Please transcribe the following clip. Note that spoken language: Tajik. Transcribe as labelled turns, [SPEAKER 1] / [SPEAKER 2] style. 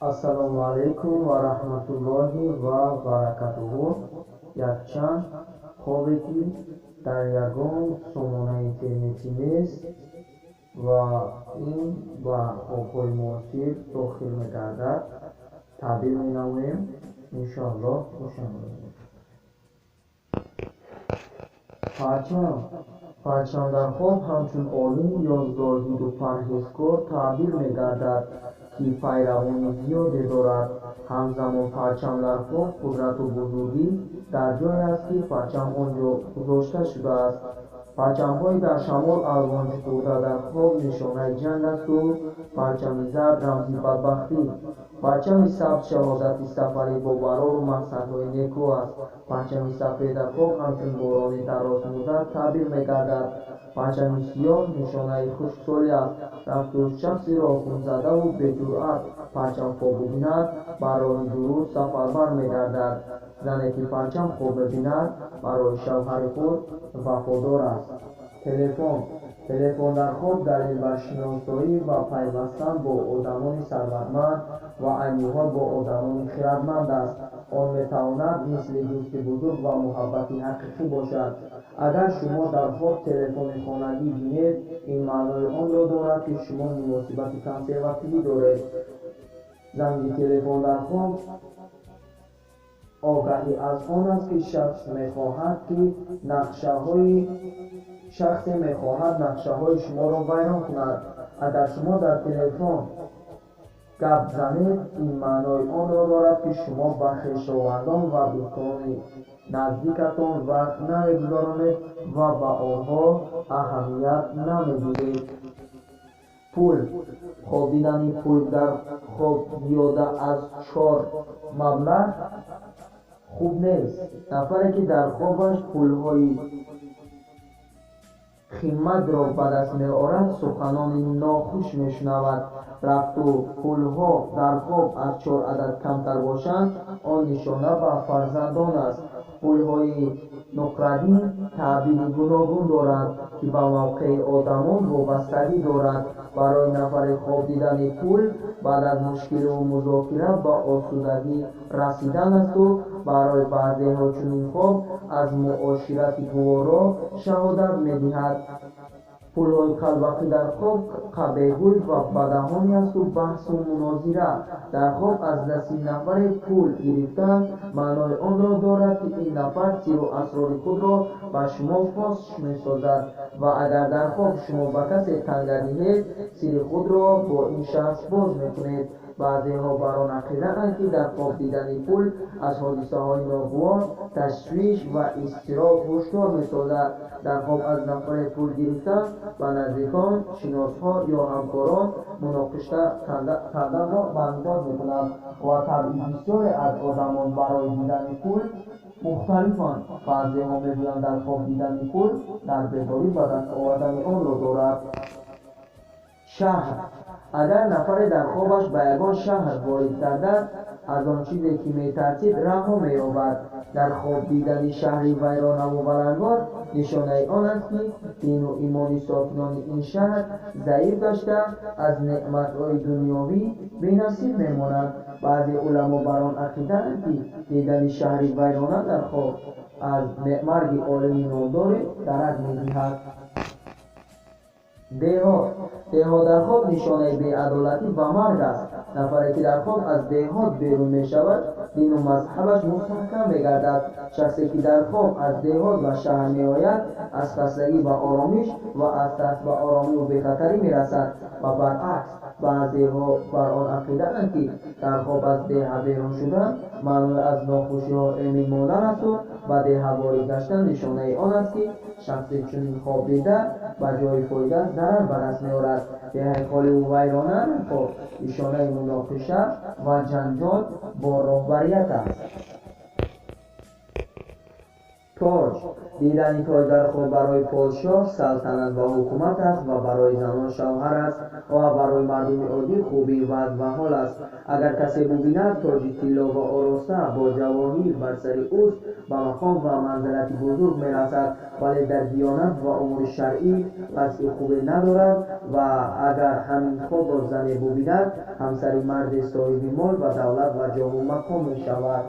[SPEAKER 1] Assalomu alaykum va rahmatullohi va barakatuhu. Якчанд хобе ки дар ягон сомонаи интернетӣ нест ва ин ба хобҳои муосир дохил мегардад. Табдил менамоем. Иншоаллоҳ хушам бошед. Парчам дар хоб ҳамчун олим ё зоҳиду парҳезкор табдил мегардад, ки пайравони зиёде дорад. Ҳамзамон парчам дар хоб қудрату бузургӣ дар ҷое аст, ки парчам он ҷо гузошта шудааст. Парчамҳои дар шамол алвонҷу хӯрда дар хоб нишонаи ҷанг асту парчами зард рамзи бадбахтӣ. Парчами сабз шаҳодати сафари бо барору мақсадҳои некӯ аст. Парчами сафед дар хоб ҳамчун борони дарозмуддат табдил мегардад. Парчами сиёҳ нишонаи хушксолӣ аст. Рафту шахсеро хунзадаву беҷуръат парчам хоб бубинад, бар роҳи дуруст сафарбар мегардад. Зане ки парчам хоб мебинад, барои шавҳари худ вафодор аст. Телефон дар хоб далел ба шиносоӣ ва пайвастан бо одамони сарватманд ва айни ҳол бо одамони хиратманд аст. Он метавонад мисли дӯсти бузург ва муҳаббати ҳақиқӣ бошад. Агар шумо дар хоб телефони хонагӣ бинед, ин маънои онро дорад, ки шумо муносибати консервативӣ доред. Занги телефон дар хоб огаҳӣ аз он аст, ки шахсе мехоҳад нақшаҳои шуморо вайрон кунад. Агар шумо дар телефон гап занед, ин маънои онро дорад, ки шумо ба хешовандон ва дӯстони наздикатон вақт намегузаронед ва ба онҳо аҳамият намедиҳед. Пул. Хобидани пул дар хоб зиёда аз 4 маблағ хуб нест. Нафаре ки дар хобаш пулҳои химматро ба даст меорад, суханони нохуш мешунавад. Рафту пулҳо дар хоб аз 4 адад камтар бошанд, он нишона ба фарзандон аст. Пулҳои нуқрадин таъбири гуногун доранд, ки ба мавқеи одамон вобастагӣ дорад. Барои нафаре хоб дидани пул баъд аз мушкилу музокира ба осудагӣ расидан асту барои баъзеҳо чунин хоб аз муоширати гуворо шаҳодат медиҳад. Пулҳои қалбақӣ дар хоб қабеҳгӯй ва бадаҳони асту баҳсу мунозира. Дар хоб аз дасти нафаре пул гирифтан маънои онро дорад, ки ин нафар сиру асрори худро ба шумо фош месозад ва агар дар хоб шумо ба касе танга диҳед, сири худро бо ин шахс боз мекунед. Баъзеҳо бар он ақидаанд, ки дар хоб дидани пул аз ҳодисаҳои ногувор, ташвиш ва изтироб ҳушдор месозад. Дар хоб аз нафаре пул гирифтан ба наздикон, шиносҳо ё ҳамкорон муноқиша карданро бандод мекунад ва табъи бисёре аз одамон барои дидани пул мухталифанд. Баъзеҳо мегӯянд дар хоб дидани пул дар бедорӣ ба даст овардани онро дорад. Шаҳр. Агар нафаре дар хобаш ба ягон шаҳр ворид гардад, аз он чизе ки метарсид раҳо меёбад. Дар хоб дидани шаҳри вайронаву валангор нишонаи он аст, ки дину имони сокинони ин шаҳр заиф гашта, аз неъматҳои дунёвӣ бенасиб мемонанд. баъзе уламо бар он ақидаанд, ки дидани шаҳри вайрона дар хоб аз марги олими номдоре дарак медиҳад. деҳот дар хоб нишонаи беадолатӣ ва марг аст. Нафаре ки дар хоб аз деҳот берун мешавад, дину мазҳабаш мустаҳкам мегардад. шахсе ки дар хоб аз деҳот ба шаҳр меояд, аз хастагӣ ба оромиш ва аз тарс ба оромиву бехатарӣ мерасад. ва баръакс, баъзеҳо бар он ақидаанд, ки дар хоб аз деҳа берун шудан маънои аз нохушиҳо эмин мондан асту ба деҳа ворид гаштан нишонаи он аст, ки шахсе чунин хоб дида ба ҷои фоида зарар ба даст меорад. деҳаи холиву вайрона хоб нишонаи муноқиша ва ҷанҷол бо роҳбарият аст. тоҷ. Дидани тоҷ дар хоб барои подшоҳ салтанат ва ҳукумат аст ва барои занон шавҳар аст ва барои мардуми оддӣ хубӣ ва ҳол аст. Агар касе бубинад тоҷи тилло ва ороста бо ҷавоҳир бар сари ӯст, ба мақом ва манзилати бузург мерасад, вале дар диёнат ва умури шаръӣ вазъи хубе надорад ва агар ҳамин хобро зане бубинад, ҳамсари марде соҳиби мол ва давлат ва ҷоҳу мақом мешавад.